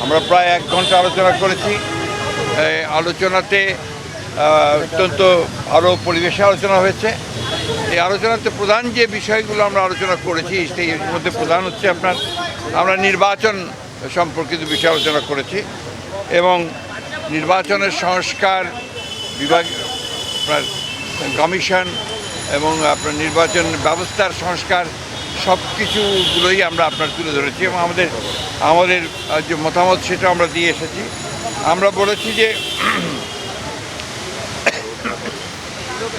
আমরা প্রায় 1 ঘন্টা আলোচনা করেছি। এই আলোচনাতে অত্যন্ত ভালো পরিবেশে আলোচনা হয়েছে। এই আলোচনাতে প্রধান যে বিষয়গুলো আমরা আলোচনা করেছি সেই মধ্যে প্রধান হচ্ছে আমরা নির্বাচন সম্পর্কিত বিষয় আলোচনা করেছি এবং নির্বাচনের সংস্কার বিভাগ, আপনার কমিশন এবং আপনার নির্বাচন ব্যবস্থার সংস্কার সব কিছুগুলোই আমরা আপনার তুলে ধরেছি এবং আমাদের যে মতামত সেটা আমরা দিয়ে এসেছি। আমরা বলেছি যে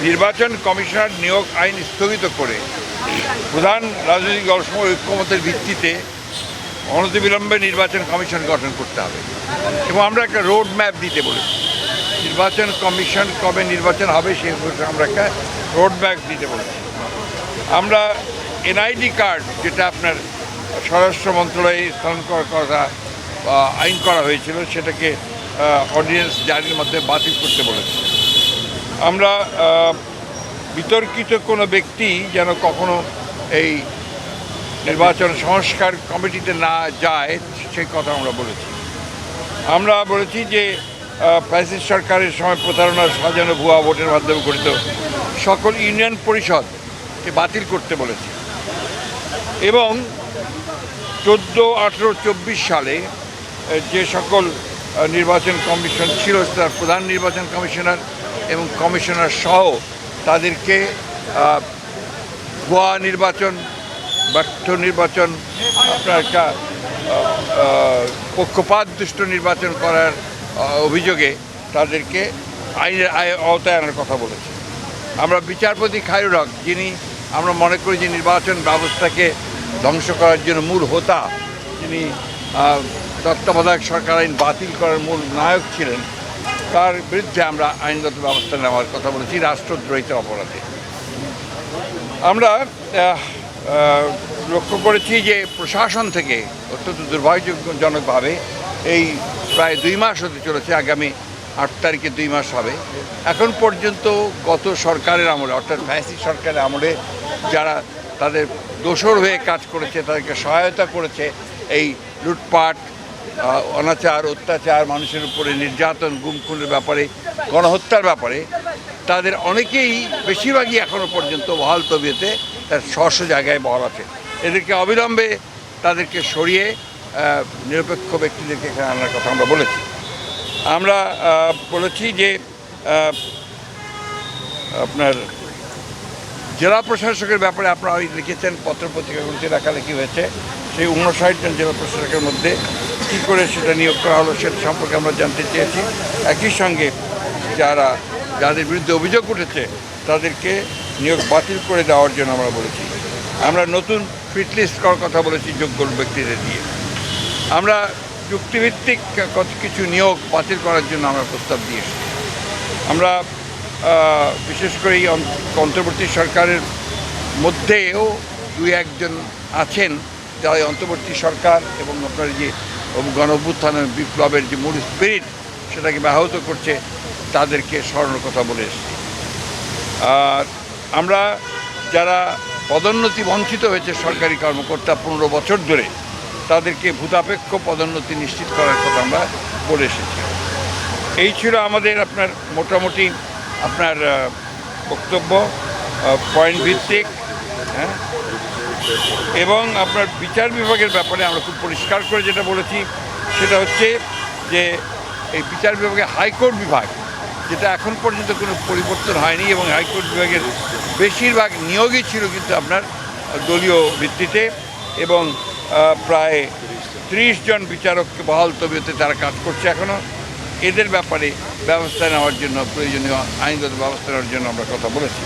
নির্বাচন কমিশনার নিয়োগ আইন স্থগিত করে প্রধান রাজনৈতিক দলসমূহ ঐক্যমতের ভিত্তিতে অনতিবিলম্বে নির্বাচন কমিশন গঠন করতে হবে এবং আমরা একটা রোড ম্যাপ দিতে বলেছি। নির্বাচন কমিশন কবে নির্বাচন হবে সে আমরা একটা রোড ম্যাপ দিতে বলেছি। আমরা এনআইডি কার্ড যেটা আপনার স্বরাষ্ট্র মন্ত্রণালয়ে স্থানান্তর করার কথা আইন করা হয়েছিল সেটাকে অর্ডিন্যান্স জারির মধ্যে বাতিল করতে বলেছি। আমরা বিতর্কিত কোনো ব্যক্তি যেন কখনো এই নির্বাচন সংস্কার কমিটিতে না যায় সেই কথা আমরা বলেছি। আমরা বলেছি যে ফ্যাসিস্ট সরকারের সময় প্রতারণার সাজানো ভুয়া ভোটের মাধ্যমে গঠিত সকল ইউনিয়ন পরিষদকে বাতিল করতে বলেছি এবং 14, 18, 24 সালে যে সকল নির্বাচন কমিশন ছিল তার প্রধান নির্বাচন কমিশনার এবং কমিশনার সহ তাদেরকে ভুয়া নির্বাচন, ব্যর্থ নির্বাচন, আপনার একটা পক্ষপাতদুষ্ট নির্বাচন করার অভিযোগে তাদেরকে আইনের আওতায় আনার কথা বলেছি। আমরা বিচারপতি খায়রুল হক, যিনি আমরা মনে করি যে নির্বাচন ব্যবস্থাকে ধ্বংস করার জন্য মূল হোতা, যিনি তত্ত্বাবধায়ক সরকার আইন বাতিল করার মূল নায়ক ছিলেন, তার বিরুদ্ধে আমরা আইনগত ব্যবস্থা নেওয়ার কথা বলেছি রাষ্ট্রদ্রোহিতার অপরাধে। আমরা লক্ষ্য করেছি যে প্রশাসন থেকে অত্যন্ত দুর্ভাগ্যজনকভাবে এই প্রায় 2 মাস হতে চলেছে, আগামী 8 তারিখে 2 মাস হবে, এখন পর্যন্ত গত সরকারের আমলে অর্থাৎ ফ্যাসিস্ট সরকারের আমলে যারা তাদের দোসর হয়ে কাজ করেছে, তাদেরকে সহায়তা করেছে এই লুটপাট, অনাচার, অত্যাচার, মানুষের উপরে নির্যাতন, গুম খুনের ব্যাপারে, গণহত্যার ব্যাপারে তাদের অনেকেই, বেশিরভাগই এখনও পর্যন্ত বহাল তবিয়তে তার স্ব জায়গায় বহাল আছে। এদেরকে অবিলম্বে তাদেরকে সরিয়ে নিরপেক্ষ ব্যক্তিদেরকে এখানে আনার কথা আমরা বলেছি। আমরা বলেছি যে আপনার জেলা প্রশাসকের ব্যাপারে আপনারা লিখেছেন, পত্রপত্রিকাগুলিতে লেখালেখি হয়েছে, সেই 59 জন জেলা প্রশাসকের মধ্যে কী করে সেটা নিয়োগ করা হলো সেটা সম্পর্কে আমরা জানতে চেয়েছি। একই সঙ্গে যাদের বিরুদ্ধে অভিযোগ উঠেছে তাদেরকে নিয়োগ বাতিল করে দেওয়ার জন্য আমরা বলেছি। আমরা নতুন ফিট লিস্ট করার কথা বলেছি যোগ্য ব্যক্তিদের দিয়ে। আমরা চুক্তিভিত্তিক কিছু নিয়োগ বাতিল করার জন্য আমরা প্রস্তাব দিয়ে এসেছি। আমরা বিশেষ করে এই অন্তর্বর্তী সরকারের মধ্যেও 2-1 জন আছেন যারা অন্তর্বর্তী সরকার এবং আপনার যে গণঅভ্যুত্থানের বিপ্লবের যে মূল স্পিরিট সেটাকে ব্যাহত করছে, তাদেরকে স্মরণের কথা বলে এসেছি। আর আমরা যারা পদোন্নতি বঞ্চিত হয়েছে সরকারি কর্মকর্তা 15 বছর ধরে, তাদেরকে ভূতাপেক্ষ পদোন্নতি নিশ্চিত করার কথা আমরা বলে এসেছি। এই ছিল আমাদের আপনার মোটামুটি আপনার বক্তব্য, পয়েন্ট ভিত্তিক, হ্যাঁ। এবং আপনার বিচার বিভাগের ব্যাপারে আমরা খুব পরিষ্কার করে যেটা বলেছি সেটা হচ্ছে যে এই বিচার বিভাগে হাইকোর্ট বিভাগ, যেটা এখন পর্যন্ত কোনো পরিবর্তন হয়নি এবং হাইকোর্ট বিভাগের বেশিরভাগ নিয়োগই ছিল কিন্তু আপনার দলীয় ভিত্তিতে এবং প্রায় 30 জন বিচারককে বহাল তবিয়তে তারা কাজ করছে এখনও। এদের ব্যাপারে ব্যবস্থা নেওয়ার জন্য, প্রয়োজনীয় আইনগত ব্যবস্থা নেওয়ার জন্য আমরা কথা বলেছি।